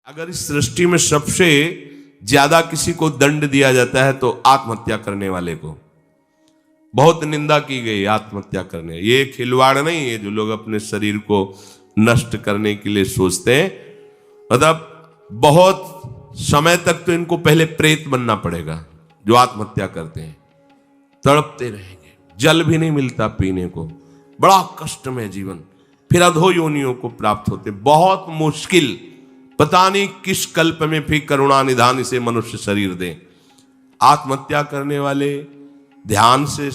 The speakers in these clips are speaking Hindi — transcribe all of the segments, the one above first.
अगर इस सृष्टि में सबसे ज्यादा किसी को दंड दिया जाता है तो आत्महत्या करने वाले को बहुत निंदा की गई। आत्महत्या करने ये खिलवाड़ नहीं है जो लोग अपने शरीर को नष्ट करने के लिए सोचते हैं। मतलब बहुत समय तक तो इनको पहले प्रेत बनना पड़ेगा। जो आत्महत्या करते हैं तड़पते रहेंगे, जल भी नहीं मिलता पीने को, बड़ा कष्ट में जीवन, फिर अधो योनियों को प्राप्त होते, बहुत मुश्किल। पता नहीं किस कल्प में फिर करुणा निधान इसे मनुष्य शरीर दे। आत्महत्या करने वाले ध्यान से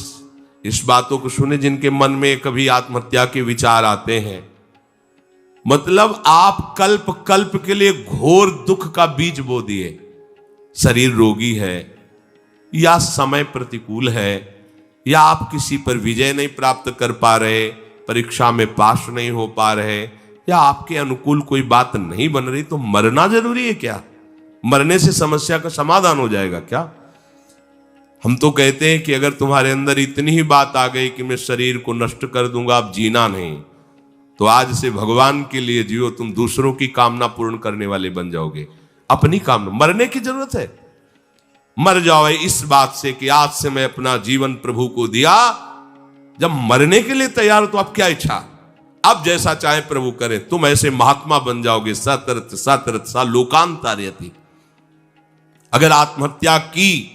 इस बातों को सुने जिनके मन में कभी आत्महत्या के विचार आते हैं। मतलब आप कल्प कल्प के लिए घोर दुख का बीज बो दिए। शरीर रोगी है या समय प्रतिकूल है या आप किसी पर विजय नहीं प्राप्त कर पा रहे, परीक्षा में पास नहीं हो पा रहे या आपके अनुकूल कोई बात नहीं बन रही, तो मरना जरूरी है क्या? मरने से समस्या का समाधान हो जाएगा क्या? हम तो कहते हैं कि अगर तुम्हारे अंदर इतनी ही बात आ गई कि मैं शरीर को नष्ट कर दूंगा, अब जीना नहीं, तो आज से भगवान के लिए जियो। तुम दूसरों की कामना पूर्ण करने वाले बन जाओगे। अपनी कामना, मरने की जरूरत है, मर जाओ इस बात से कि आज से मैं अपना जीवन प्रभु को दिया। जब मरने के लिए तैयार हो तो आप क्या इच्छा, अब जैसा चाहे प्रभु करे। तुम ऐसे महात्मा बन जाओगे। सतरत सतरत सा लोकांतार्यति। अगर आत्महत्या की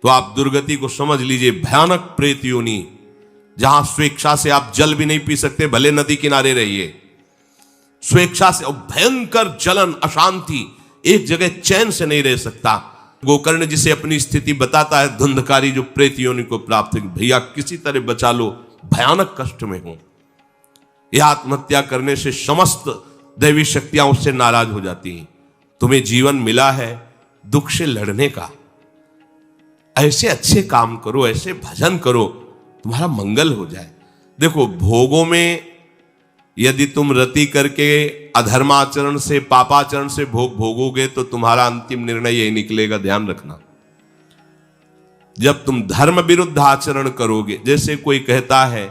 तो आप दुर्गति को समझ लीजिए। भयानक प्रेत योनि, जहां स्वेच्छा से आप जल भी नहीं पी सकते, भले नदी किनारे रहिए, स्वेच्छा से। और भयंकर जलन, अशांति, एक जगह चैन से नहीं रह सकता। गोकर्ण जिसे अपनी स्थिति बताता है, धुंधकारी जो प्रेत योनि को प्राप्त है, भैया किसी तरह बचा लो, भयानक कष्ट में हूं। यह आत्महत्या करने से समस्त दैवी शक्तियां उससे नाराज हो जाती हैं। तुम्हें जीवन मिला है दुख से लड़ने का, ऐसे अच्छे काम करो, ऐसे भजन करो, तुम्हारा मंगल हो जाए। देखो, भोगों में यदि तुम रति करके अधर्माचरण से, पापाचरण से भोग भोगोगे तो तुम्हारा अंतिम निर्णय यही निकलेगा, ध्यान रखना। जब तुम धर्म विरुद्ध आचरण करोगे, जैसे कोई कहता है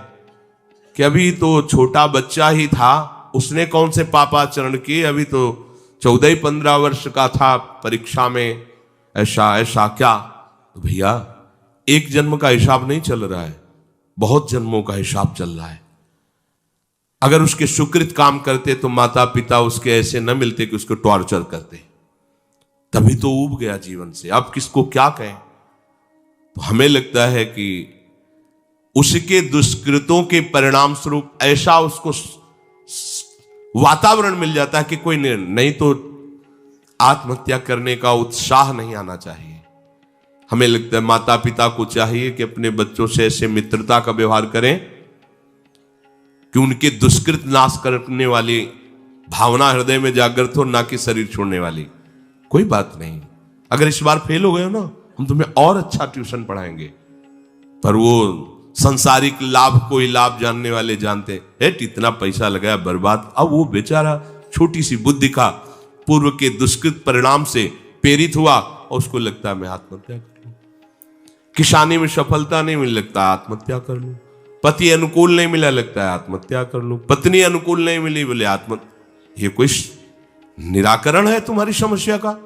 कि अभी तो छोटा बच्चा ही था, उसने कौन से पापाचरण किए, अभी तो 14-15 वर्ष का था, परीक्षा में ऐसा ऐसा क्या। तो भैया, एक जन्म का हिसाब नहीं चल रहा है, बहुत जन्मों का हिसाब चल रहा है। अगर उसके सुकृत काम करते तो माता पिता उसके ऐसे न मिलते कि उसको टॉर्चर करते, तभी तो ऊब गया जीवन से। अब किसको क्या कहें। तो हमें लगता है कि उसके दुष्कृतों के परिणाम स्वरूप ऐसा उसको वातावरण मिल जाता है कि कोई नहीं तो आत्महत्या करने का उत्साह नहीं आना चाहिए। हमें लगता है माता पिता को चाहिए कि अपने बच्चों से ऐसे मित्रता का व्यवहार करें कि उनके दुष्कृत नाश करने वाली भावना हृदय में जागृत हो, ना कि शरीर छोड़ने वाली। कोई बात नहीं, अगर इस बार फेल हो गए हो ना, हम तुम्हें और अच्छा ट्यूशन पढ़ाएंगे। पर वो संसारिक लाभ को ही लाभ जानने वाले जानते हैं, इतना पैसा लगाया बर्बाद। अब वो बेचारा छोटी सी बुद्धि का पूर्व के दुष्कृत परिणाम से प्रेरित हुआ और उसको लगता है मैं आत्महत्या कर लूं। किसानी में सफलता नहीं मिल, लगता है आत्महत्या कर लूं। पति अनुकूल नहीं मिला, लगता है आत्महत्या कर लूं। पत्नी अनुकूल नहीं मिली, बोले आत्महत्या। ये कोई निराकरण है तुम्हारी समस्या का?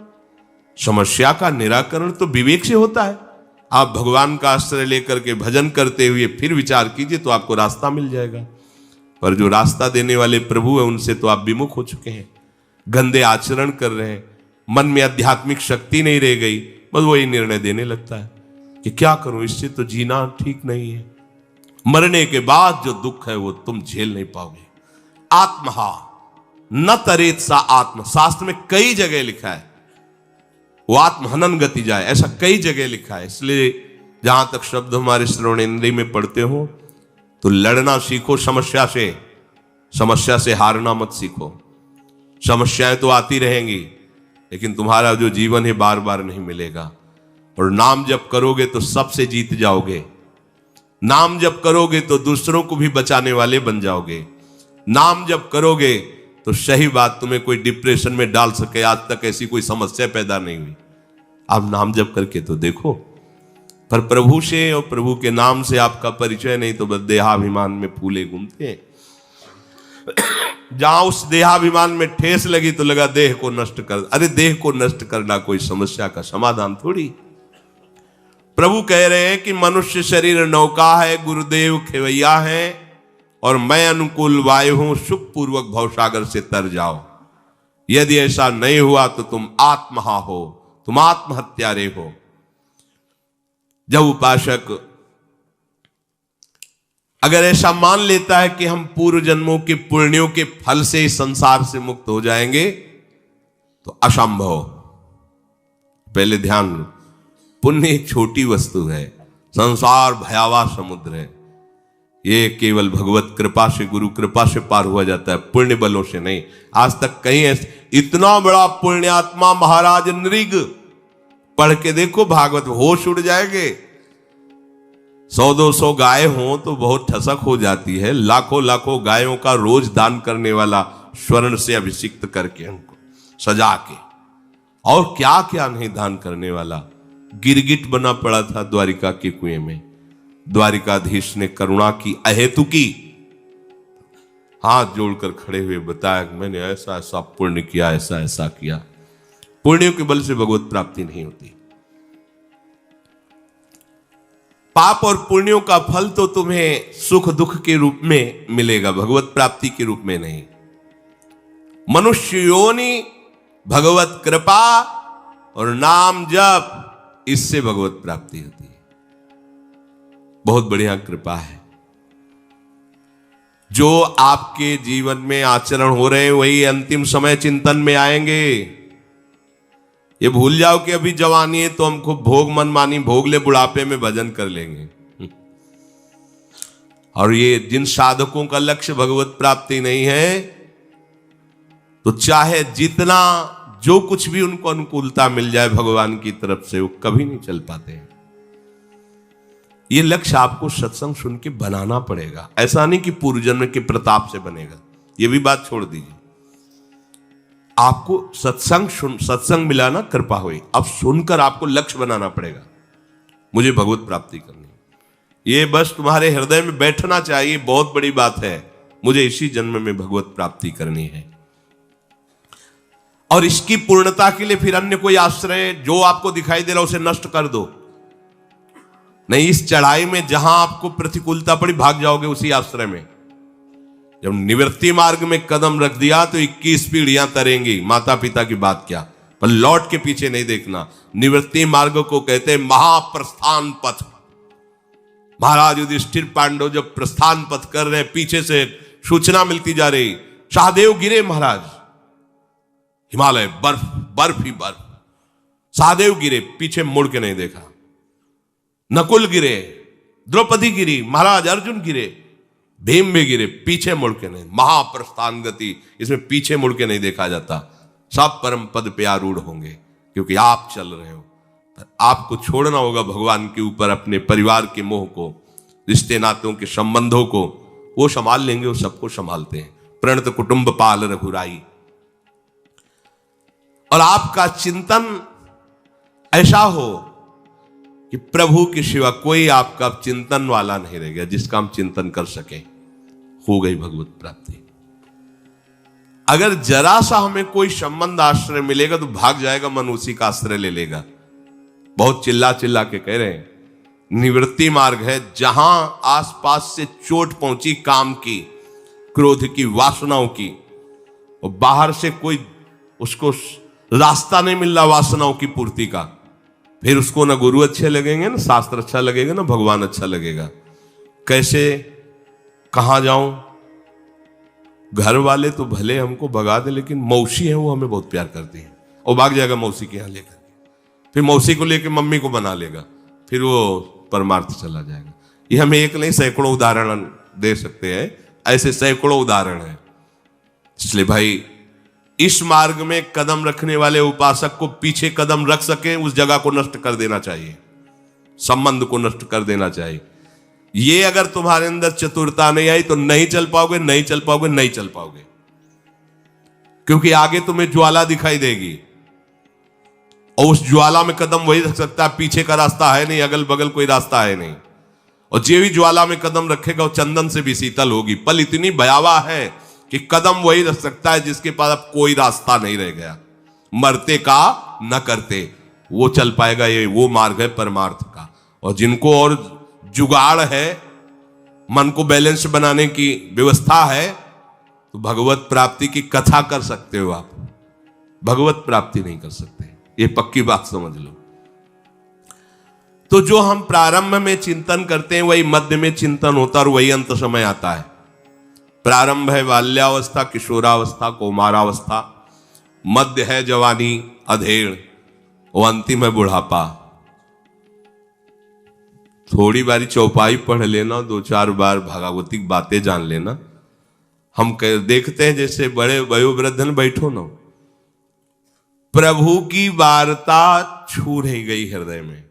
समस्या का निराकरण तो विवेक से होता है। आप भगवान का आश्रय लेकर के भजन करते हुए फिर विचार कीजिए तो आपको रास्ता मिल जाएगा। पर जो रास्ता देने वाले प्रभु है उनसे तो आप विमुख हो चुके हैं, गंदे आचरण कर रहे हैं, मन में आध्यात्मिक शक्ति नहीं रह गई। बस वही निर्णय देने लगता है कि क्या करूं, इससे तो जीना ठीक नहीं है। मरने के बाद जो दुख है वो तुम झेल नहीं पाओगे। आत्महा न तरेत सा आत्म, शास्त्र में कई जगह लिखा है वो आत्महनन गति जाए, ऐसा कई जगह लिखा है। इसलिए जहां तक शब्द हमारे श्रवणेंद्रिय में पढ़ते हो तो लड़ना सीखो समस्या से, समस्या से हारना मत सीखो। समस्याएं तो आती रहेंगी, लेकिन तुम्हारा जो जीवन है बार बार नहीं मिलेगा। और नाम जप करोगे तो सबसे जीत जाओगे। नाम जप करोगे तो दूसरों को भी बचाने वाले बन जाओगे। नाम जप करोगे तो सही बात, तुम्हें कोई डिप्रेशन में डाल सके, आज तक ऐसी कोई समस्या पैदा नहीं हुई। आप नाम जप करके तो देखो। पर प्रभु से और प्रभु के नाम से आपका परिचय नहीं तो बस देहाभिमान में फूले घूमते हैं। जहां उस देहाभिमान में ठेस लगी तो लगा देह को नष्ट कर। अरे देह को नष्ट करना कोई समस्या का समाधान थोड़ी। प्रभु कह रहे हैं कि मनुष्य शरीर नौका है, गुरुदेव खेवैया है और मैं अनुकूल वायु हूं, सुखपूर्वक भवसागर से तर जाओ। यदि ऐसा नहीं हुआ तो तुम आत्महा हो, तुम आत्महत्यारे हो। जब उपासक अगर ऐसा मान लेता है कि हम पूर्व जन्मों के पुण्यों के फल से इस संसार से मुक्त हो जाएंगे तो असंभव। पहले ध्यान, पुण्य एक छोटी वस्तु है, संसार भयावह समुद्र है। ये केवल भगवत कृपा से, गुरु कृपा से पार हुआ जाता है, पुण्य बलों से नहीं। आज तक कहीं ऐसे इतना बड़ा पुण्यात्मा महाराज नृग, पढ़ के देखो भागवत, होश उड़ जाएंगे। 100-200 गाय हो तो बहुत ठसक हो जाती है, लाखों लाखों गायों का रोज दान करने वाला, स्वर्ण से अभिषिक्त करके उनको सजा के, और क्या क्या नहीं दान करने वाला। गिरगिट बना पड़ा था द्वारिका के कुएं में। द्वारिकाधीश ने करुणा की, अहेतु की, हाथ जोड़कर खड़े हुए बताया कि मैंने ऐसा ऐसा पुण्य किया, ऐसा ऐसा किया। पुण्यों के बल से भगवत प्राप्ति नहीं होती। पाप और पुण्यों का फल तो तुम्हें सुख दुख के रूप में मिलेगा, भगवत प्राप्ति के रूप में नहीं। मनुष्य योनि, भगवत कृपा और नाम जप, इससे भगवत प्राप्ति होती है। बहुत बढ़िया कृपा है। जो आपके जीवन में आचरण हो रहे हैं वही अंतिम समय चिंतन में आएंगे। ये भूल जाओ कि अभी जवानी है तो हम खूब भोग मनमानी भोग ले, बुढ़ापे में भजन कर लेंगे। और ये जिन साधकों का लक्ष्य भगवत प्राप्ति नहीं है तो चाहे जितना जो कुछ भी उनको अनुकूलता मिल जाए भगवान की तरफ से, वो कभी नहीं चल पाते हैं। ये लक्ष्य आपको सत्संग सुन के बनाना पड़ेगा। ऐसा नहीं कि पूर्व जन्म के प्रताप से बनेगा, ये भी बात छोड़ दीजिए। आपको सत्संग मिला ना, कृपा हुई, अब सुनकर आपको लक्ष्य बनाना पड़ेगा, मुझे भगवत प्राप्ति करनी है। ये बस तुम्हारे हृदय में बैठना चाहिए, बहुत बड़ी बात है, मुझे इसी जन्म में भगवत प्राप्ति करनी है। और इसकी पूर्णता के लिए फिर अन्य कोई आश्रय जो आपको दिखाई दे रहा उसे नष्ट कर दो। नहीं, इस चढ़ाई में जहां आपको प्रतिकूलता पड़ी भाग जाओगे उसी आश्रय में। जब निवृत्ति मार्ग में कदम रख दिया तो 21 पीढ़ियां तरेंगी, माता पिता की बात क्या, पर लौट के पीछे नहीं देखना। निवृत्ति मार्ग को कहते हैं महाप्रस्थान पथ। महाराज युधिष्ठिर पांडव जब प्रस्थान पथ कर रहे, पीछे से सूचना मिलती जा रही, सहदेव गिरे महाराज, हिमालय बर्फ बर्फ ही बर्फ, सहदेव गिरे, पीछे मुड़ के नहीं देखा। नकुल गिरे, द्रौपदी गिरी, महाराज अर्जुन गिरे, भीम भी गिरे, पीछे मुड़ के नहीं। महाप्रस्थान गति, इसमें पीछे मुड़ के नहीं देखा जाता। सब परम पद पे आरूढ़ होंगे क्योंकि आप चल रहे हो। आपको छोड़ना होगा भगवान के ऊपर अपने परिवार के मोह को, रिश्ते नातों के संबंधों को। वो संभाल लेंगे, वो सबको संभालते हैं। प्रणत कुटुंब पाल रघुराई। और आपका चिंतन ऐसा हो कि प्रभु के सिवा कोई आपका चिंतन वाला नहीं रह गया जिसका हम चिंतन कर सके, हो गई भगवत प्राप्ति। अगर जरा सा हमें कोई संबंध आश्रय मिलेगा तो भाग जाएगा मन, उसी का आश्रय ले लेगा। बहुत चिल्ला चिल्ला के कह रहे हैं, निवृत्ति मार्ग है जहां आसपास से चोट पहुंची काम की, क्रोध की, वासनाओं की, और बाहर से कोई उसको रास्ता नहीं मिल रहा वासनाओं की पूर्ति का, फिर उसको ना गुरु अच्छे लगेंगे, ना शास्त्र अच्छा लगेगा, ना भगवान अच्छा लगेगा। कैसे, कहां जाऊं? घर वाले तो भले हमको भगा दे, लेकिन मौसी है वो हमें बहुत प्यार करती है, वो भाग जाएगा मौसी के यहां लेकर, फिर मौसी को लेकर मम्मी को बना लेगा, फिर वो परमार्थ चला जाएगा। ये हमें एक नहीं सैकड़ों उदाहरण दे सकते हैं, ऐसे सैकड़ों उदाहरण हैं। इसलिए भाई, इस मार्ग में कदम रखने वाले उपासक को पीछे कदम रख सके उस जगह को नष्ट कर देना चाहिए, संबंध को नष्ट कर देना चाहिए। ये अगर तुम्हारे अंदर चतुरता नहीं आई तो नहीं चल पाओगे, नहीं चल पाओगे, नहीं चल पाओगे, क्योंकि आगे तुम्हें ज्वाला दिखाई देगी और उस ज्वाला में कदम वही रख सकता है, पीछे का रास्ता है नहीं, अगल बगल कोई रास्ता है नहीं। और जो भी ज्वाला में कदम रखेगा वो चंदन से भी शीतल होगी। पल इतनी भयावह है कि कदम वही रख सकता है जिसके पास अब कोई रास्ता नहीं रह गया, मरते का न करते, वो चल पाएगा। ये वो मार्ग है परमार्थ का। और जिनको और जुगाड़ है, मन को बैलेंस बनाने की व्यवस्था है, तो भगवत प्राप्ति की कथा कर सकते हो आप, भगवत प्राप्ति नहीं कर सकते, ये पक्की बात समझ लो। तो जो हम प्रारंभ में चिंतन करते हैं वही मध्य में चिंतन होता है और वही अंत समय आता है। प्रारंभ है बाल्यावस्था, किशोरावस्था, कौमारावस्था, मध्य है जवानी, अधेड़, और अंतिम है बुढ़ापा। थोड़ी बारी चौपाई पढ़ लेना, 2-4 बार भागवतिक बातें जान लेना। हम देखते हैं जैसे बड़े वयोवृद्धन बैठो ना, प्रभु की वार्ता छू रही गई हृदय में,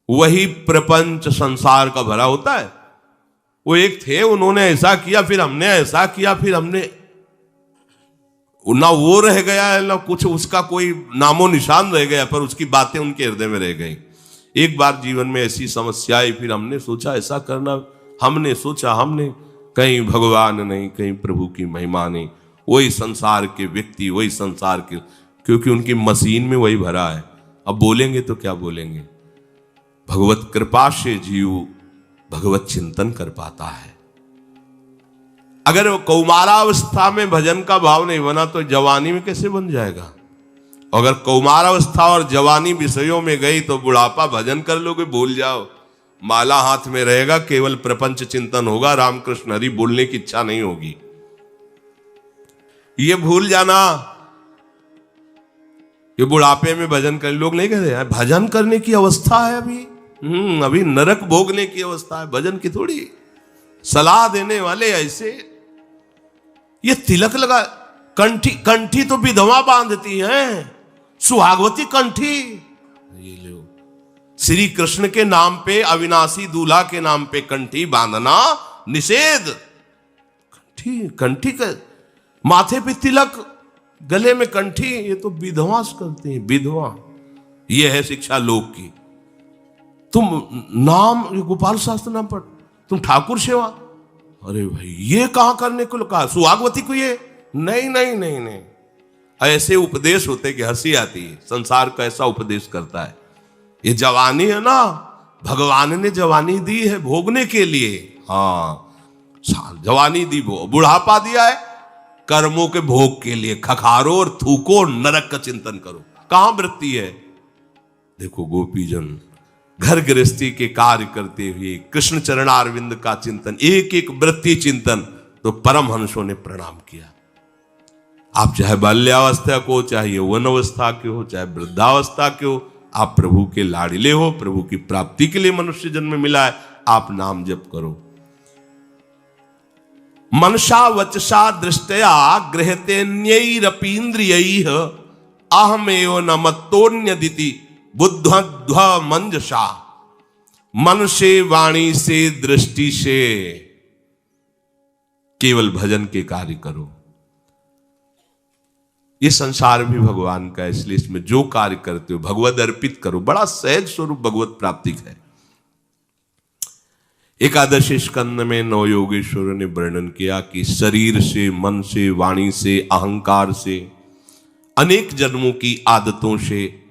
वही प्रपंच संसार का भरा होता है। वो एक थे, उन्होंने ऐसा किया, फिर हमने ऐसा किया, फिर हमने, ना वो रह गया है ना कुछ उसका कोई नामो निशान रह गया, पर उसकी बातें उनके हृदय में रह गई। एक बार जीवन में ऐसी समस्या आई, फिर हमने सोचा ऐसा करना, हमने सोचा, हमने कहीं भगवान नहीं, कहीं प्रभु की महिमा नहीं, वही संसार के व्यक्ति, वही संसार के, क्योंकि उनकी मशीन में वही भरा है। अब बोलेंगे तो क्या बोलेंगे। भगवत कृपा से जीव भगवत चिंतन कर पाता है। अगर कौमारावस्था में भजन का भाव नहीं बना तो जवानी में कैसे बन जाएगा। अगर कौमारावस्था और जवानी विषयों में गई तो बुढ़ापा भजन कर लोगे, भूल जाओ, माला हाथ में रहेगा, केवल प्रपंच चिंतन होगा, रामकृष्ण हरि बोलने की इच्छा नहीं होगी। ये भूल जाना, ये बुढ़ापे में भजन कर, लोग नहीं कहते हैं भजन करने की अवस्था है अभी, अभी नरक भोगने की अवस्था है, भजन की थोड़ी। सलाह देने वाले ऐसे, ये तिलक लगा, कंठी, कंठी तो विधवा बांधती हैं, सुहागवती कंठी। ये लो, श्री कृष्ण के नाम पे, अविनाशी दूल्हा के नाम पे कंठी बांधना निषेध। कंठी, कंठी का माथे पे तिलक, गले में कंठी, ये तो विधवा करती हैं, विधवा। ये है शिक्षा लोक की। तुम नाम, गोपाल शास्त्र नाम पढ़, तुम ठाकुर सेवा, अरे भाई ये कहां करने को कहा, सुहागवती को ये नहीं नहीं नहीं नहीं। ऐसे उपदेश होते कि हंसी आती है, संसार का ऐसा उपदेश करता है। ये जवानी है ना, भगवान ने जवानी दी है भोगने के लिए। हाँ, जवानी दी, बुढ़ापा दिया है कर्मों के भोग के लिए, खखारो और थूको, नरक का चिंतन करो। कहां वृत्ति है। देखो गोपीजन घर गृहस्थी के कार्य करते हुए कृष्ण चरणारविंद का चिंतन, एक एक वृत्ति चिंतन, तो परमहंसों ने प्रणाम किया। आप चाहे बाल्यावस्था को, चाहे यौवन अवस्था के हो, चाहे वृद्धावस्था के हो, आप प्रभु के लाडिले हो, प्रभु की प्राप्ति के लिए मनुष्य जन्म मिला है, आप नाम जप करो। मनसा वचसा दृष्टया गृहतेन्यैरपीन्द्रियैः अहमेव न मत्तोन्यदिति बुद्धध्व मंजसा। मन से, वाणी से, दृष्टि से केवल भजन के कार्य करो। ये संसार भी भगवान का है, इसलिए इसमें जो कार्य करते हो भगवद अर्पित करो। बड़ा सहज स्वरूप भगवत प्राप्ति है। एकादश स्कंद में 9 योगेश्वरों ने वर्णन किया कि शरीर से, मन से, वाणी से, अहंकार से, अनेक जन्मों की आदतों से,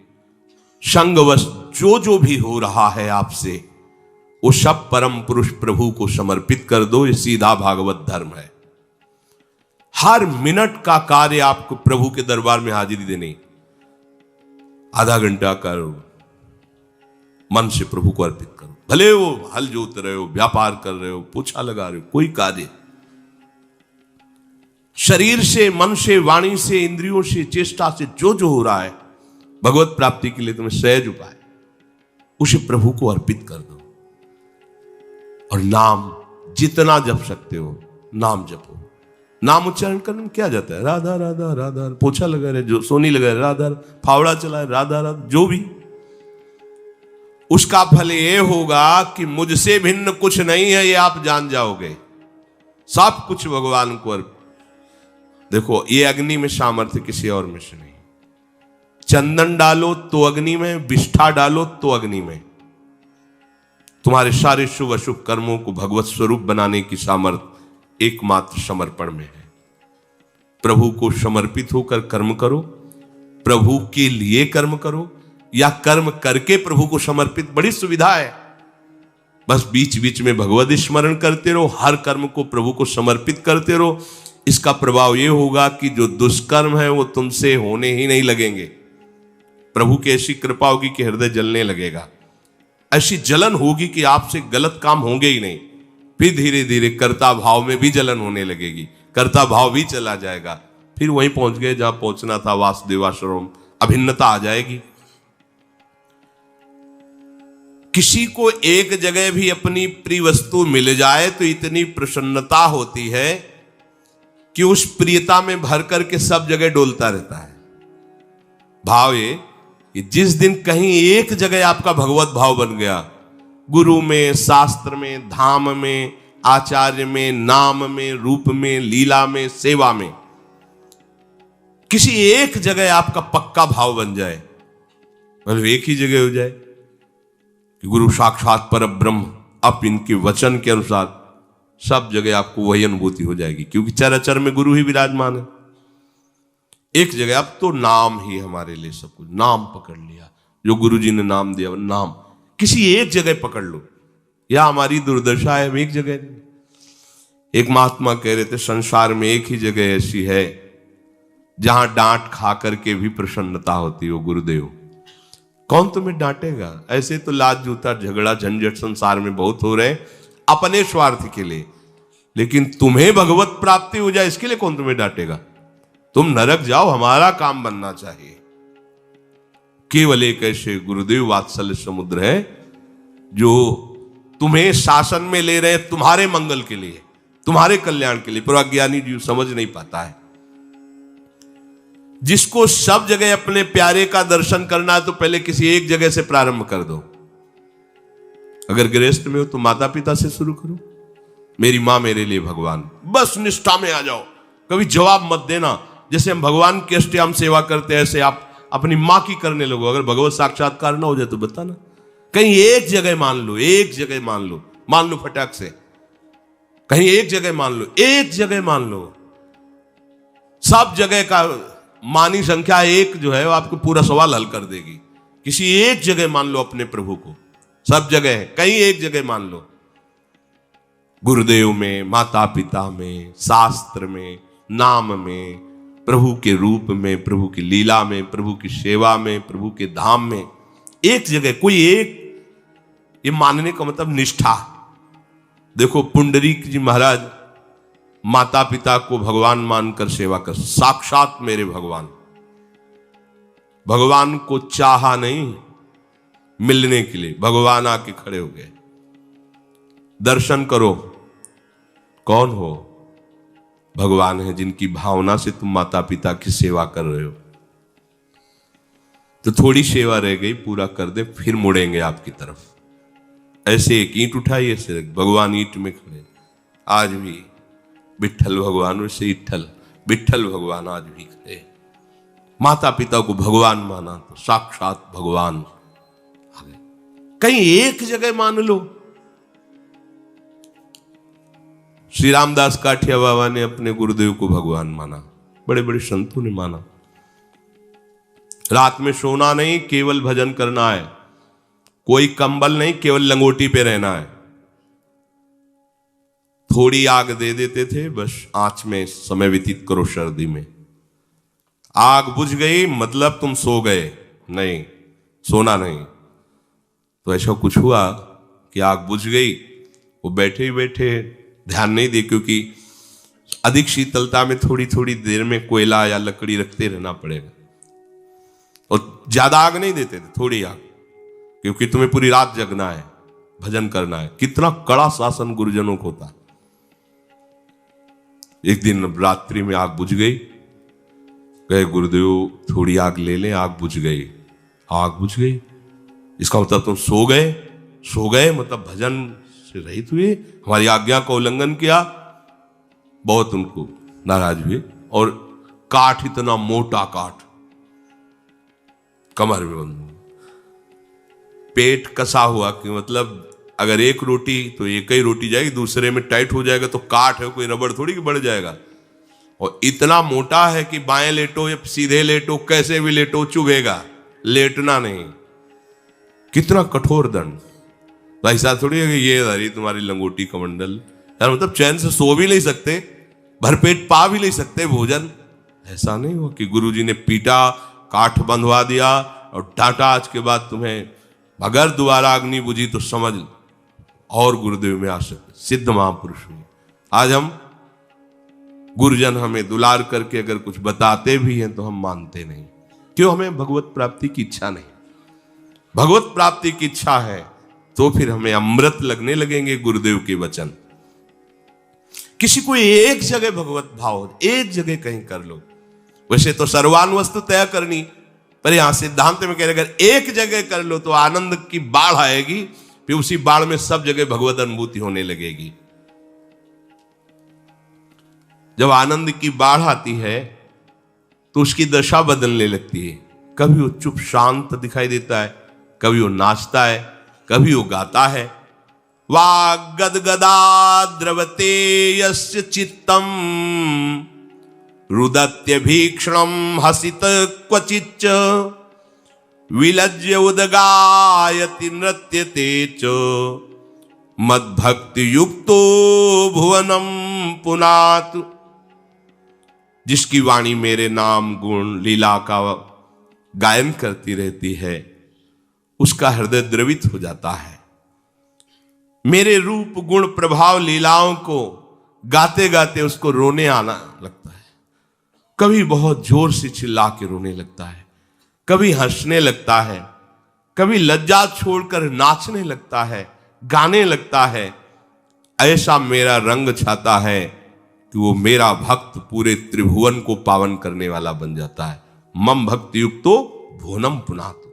संगवश जो जो भी हो रहा है आपसे, वो सब परम पुरुष प्रभु को समर्पित कर दो। ये सीधा भागवत धर्म है। हर मिनट का कार्य आपको प्रभु के दरबार में हाजिरी देनी। आधा घंटा करो, मन से प्रभु को अर्पित करो। भले वो हल जोत रहे हो, व्यापार कर रहे हो, पोछा लगा रहे हो, कोई कार्य, शरीर से, मन से, वाणी से, इंद्रियों से, चेष्टा से जो जो हो रहा है भगवत प्राप्ति के लिए तुम्हें सहज उपाय, उसे प्रभु को अर्पित कर दो। और नाम जितना जप सकते हो नाम जपो। नाम उच्चारण करने में क्या जाता है, राधा राधा राधा, पोछा लगा रहे, जो सोनी लगा रहे राधा, फावड़ा चला है राधा राधा, जो भी, उसका फल ये होगा कि मुझसे भिन्न कुछ नहीं है, ये आप जान जाओगे। सब कुछ भगवान को अर्पित। देखो, ये अग्नि में सामर्थ्य किसी और में से नहीं। चंदन डालो तो अग्नि में, विष्ठा डालो तो अग्नि में। तुम्हारे सारे शुभ अशुभ कर्मों को भगवत स्वरूप बनाने की सामर्थ्य एकमात्र समर्पण में है। प्रभु को समर्पित होकर कर्म करो, प्रभु के लिए कर्म करो, या कर्म करके प्रभु को समर्पित, बड़ी सुविधा है। बस बीच बीच में भगवत स्मरण करते रहो, हर कर्म को प्रभु को समर्पित करते रहो। इसका प्रभाव यह होगा कि जो दुष्कर्म है वो तुमसे होने ही नहीं लगेंगे। प्रभु की ऐसी कृपा होगी कि हृदय जलने लगेगा, ऐसी जलन होगी कि आपसे गलत काम होंगे ही नहीं। फिर धीरे धीरे कर्ता भाव में भी जलन होने लगेगी, कर्ता भाव भी चला जाएगा। फिर वहीं पहुंच गए जहां पहुंचना था, वासुदेवाश्रम, अभिन्नता आ जाएगी। किसी को एक जगह भी अपनी प्रिय वस्तु मिल जाए तो इतनी प्रसन्नता होती है कि उस प्रियता में भर करके सब जगह डोलता रहता है। भाव ये कि जिस दिन कहीं एक जगह आपका भगवत भाव बन गया, गुरु में, शास्त्र में, धाम में, आचार्य में, नाम में, रूप में, लीला में, सेवा में, किसी एक जगह आपका पक्का भाव बन जाए, मतलब एक ही जगह हो जाए कि गुरु साक्षात पर ब्रह्म, अब इनके वचन के अनुसार सब जगह आपको वही अनुभूति हो जाएगी, क्योंकि चराचर में गुरु ही विराजमान है। एक जगह, अब तो नाम ही हमारे लिए सब कुछ, नाम पकड़ लिया, जो गुरु जी ने नाम दिया, नाम किसी एक जगह पकड़ लो। या हमारी दुर्दशा है, हम एक जगह नहीं। एक महात्मा कह रहे थे, संसार में एक ही जगह ऐसी है जहां डांट खा करके भी प्रसन्नता होती है, वो गुरुदेव। कौन तुम्हें डांटेगा? ऐसे तो लाज जूता झगड़ा झंझट संसार में बहुत हो रहे अपने स्वार्थ के लिए, लेकिन तुम्हें भगवत प्राप्ति हो जाए इसके लिए कौन तुम्हें डांटेगा? तुम नरक जाओ, हमारा काम बनना चाहिए। केवल एक ऐसे गुरुदेव वात्सल्य समुद्र है जो तुम्हें शासन में ले रहे, तुम्हारे मंगल के लिए, तुम्हारे कल्याण के लिए। पर अज्ञानी जीव समझ नहीं पाता है। जिसको सब जगह अपने प्यारे का दर्शन करना है तो पहले किसी एक जगह से प्रारंभ कर दो। अगर गृहस्थ में हो तो माता पिता से शुरू करो, मेरी मां मेरे लिए भगवान, बस निष्ठा में आ जाओ। कभी जवाब मत देना, जैसे हम भगवान की अष्टयाम सेवा करते हैं ऐसे आप अपनी मां की करने लगो। अगर भगवत साक्षात्कार ना हो जाए तो बताना। कहीं एक जगह मान लो, एक जगह मान लो फटाक से, कहीं एक जगह मान लो, एक जगह मान लो। सब जगह का मानी संख्या एक जो है वो आपको पूरा सवाल हल कर देगी। किसी एक जगह मान लो अपने प्रभु को, सब जगह है, कहीं एक जगह मान लो। गुरुदेव में, माता पिता में, शास्त्र में, नाम में, प्रभु के रूप में, प्रभु की लीला में, प्रभु की सेवा में, प्रभु के धाम में, एक जगह कोई एक। ये मानने का मतलब निष्ठा। देखो पुंडरीक जी महाराज माता पिता को भगवान मानकर सेवा कर, साक्षात मेरे भगवान। भगवान को चाहा नहीं मिलने के लिए, भगवान आके खड़े हो गए। दर्शन करो, कौन हो? भगवान है, जिनकी भावना से तुम माता पिता की सेवा कर रहे हो। तो थोड़ी सेवा रह गई, पूरा कर दे, फिर मुड़ेंगे आपकी तरफ। ऐसे एक ईंट उठाइए से भगवान ईंट में खड़े। आज भी विठ्ठल भगवान, वैसे विठ्ठल भगवान आज भी खड़े। माता पिता को भगवान माना तो साक्षात भगवान आ गए। कहीं एक जगह मान लो। श्री रामदास काठिया बाबा ने अपने गुरुदेव को भगवान माना, बड़े बड़े संतों ने माना। रात में सोना नहीं, केवल भजन करना है। कोई कंबल नहीं, केवल लंगोटी पे रहना है। थोड़ी आग दे देते थे, बस आंच में समय व्यतीत करो। सर्दी में आग बुझ गई मतलब तुम सो गए, नहीं सोना नहीं। तो ऐसा कुछ हुआ कि आग बुझ गई, वो बैठे ही बैठे ध्यान नहीं दे, क्योंकि अधिक शीतलता में थोड़ी थोड़ी देर में कोयला या लकड़ी रखते रहना पड़ेगा। और ज्यादा आग नहीं देते थे, थोड़ी आग, क्योंकि तुम्हें पूरी रात जगना है, भजन करना है। कितना कड़ा शासन गुरुजनों को होता। एक दिन रात्रि में आग बुझ गई, गए गुरुदेव थोड़ी आग ले लें, आग बुझ गई। आग बुझ गई इसका मतलब तुम सो गए मतलब भजन से रहित हुए, हमारी आज्ञा का उल्लंघन किया। बहुत उनको नाराज हुए। और काठ, इतना मोटा काठ कमर में बंद, पेट कसा हुआ कि मतलब अगर एक रोटी तो एक ही रोटी जाएगी, दूसरे में टाइट हो जाएगा तो काठ है, कोई रबड़ थोड़ी कि बढ़ जाएगा। और इतना मोटा है कि बाएं लेटो या सीधे लेटो, कैसे भी लेटो, चुभेगा, लेटना नहीं। कितना कठोर दंड। तो ऐसा थोड़ी है कि ये धरी तुम्हारी लंगोटी कमंडल, यार मतलब चैन से सो भी नहीं सकते, भरपेट पा भी नहीं सकते भोजन। ऐसा नहीं हुआ कि गुरुजी ने पीटा, काठ बंधवा दिया और डांटा, आज के बाद तुम्हें अगर दोबारा अग्नि बुझी तो समझ और गुरुदेव में आ सकते, सिद्ध महापुरुष हुए। आज हम गुरुजन हमें दुलार करके अगर कुछ बताते भी हैं तो हम मानते नहीं। क्यों? हमें भगवत प्राप्ति की इच्छा नहीं। भगवत प्राप्ति की इच्छा है तो फिर हमें अमृत लगने लगेंगे गुरुदेव के वचन। किसी को एक जगह भगवत भाव, एक जगह कहीं कर लो। वैसे तो सर्वान वस्तु तय करनी, पर यहां सिद्धांत में कह रहे अगर एक जगह कर लो तो आनंद की बाढ़ आएगी, फिर उसी बाढ़ में सब जगह भगवत अनुभूति होने लगेगी। जब आनंद की बाढ़ आती है तो उसकी दशा बदलने लगती है। कभी वो चुप शांत दिखाई देता है, कभी वो नाचता है, कभी वो गाता है। वाग्गदगदा द्रवते यस्य चित्तम रुदत्य भीक्षणम हसित क्वचिच्च विलज्य उदगायति नृत्यते च मद्भक्ति युक्तो भुवनम पुनातु। जिसकी वाणी मेरे नाम गुण लीला का गायन करती रहती है, उसका हृदय द्रवित हो जाता है। मेरे रूप गुण प्रभाव लीलाओं को गाते गाते उसको रोने आना लगता है। कभी बहुत जोर से चिल्ला के रोने लगता है, कभी हंसने लगता है, कभी लज्जा छोड़कर नाचने लगता है, गाने लगता है। ऐसा मेरा रंग छाता है कि वो मेरा भक्त पूरे त्रिभुवन को पावन करने वाला बन जाता है। मम भक्ति युक्तो भुवनम पुनातु।